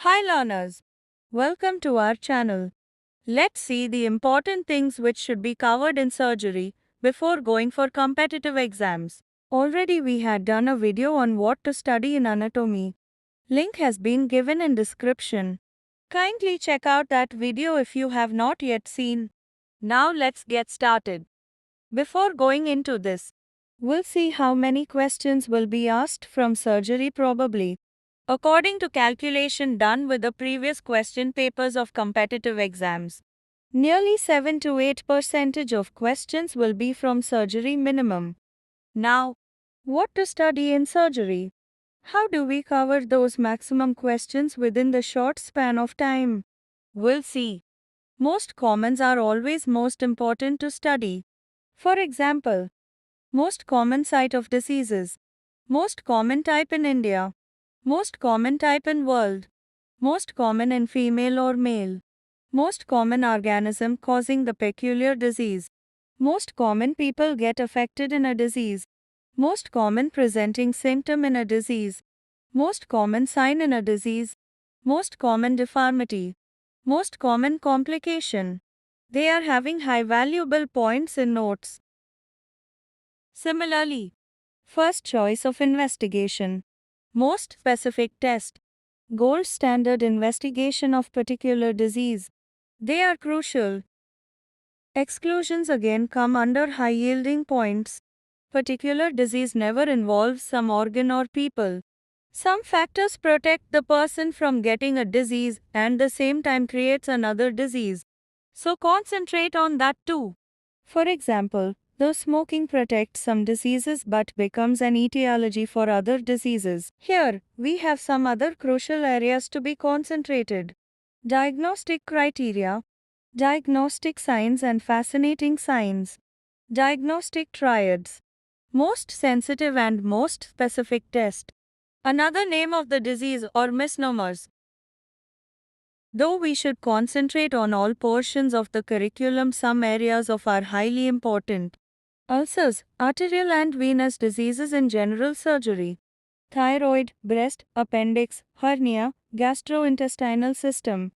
Hi learners, welcome to our channel. Let's see the important things which should be covered in surgery before going for competitive exams. Already we had done a video on what to study in anatomy. Link has been given in description. Kindly check out that video if you have not yet seen. Now let's get started. Before going into this, we'll see how many questions will be asked from surgery probably. According to calculation done with the previous question papers of competitive exams, nearly 7 to 8% of questions will be from surgery minimum. Now, what to study in surgery? How do we cover those maximum questions within the short span of time? We'll see. Most commons are always most important to study. For example, most common site of diseases, most common type in India, most common type in world, most common in female or male, most common organism causing the peculiar disease, most common people get affected in a disease, most common presenting symptom in a disease, most common sign in a disease, most common deformity, most common complication. They are having high valuable points in notes. Similarly, first choice of investigation, most specific test, gold standard investigation of particular disease. They are crucial. Exclusions again come under high yielding points. Particular disease never involves some organ or people. Some factors protect the person from getting a disease and the same time creates another disease. So concentrate on that too. For example, though smoking protects some diseases but becomes an etiology for other diseases. Here, we have some other crucial areas to be concentrated. Diagnostic criteria, diagnostic signs and fascinating signs, diagnostic triads, most sensitive and most specific test. Another name of the disease or misnomers. Though we should concentrate on all portions of the curriculum, some areas of are highly important. Ulcers, arterial and venous diseases in general surgery, thyroid, breast, appendix, hernia, gastrointestinal system.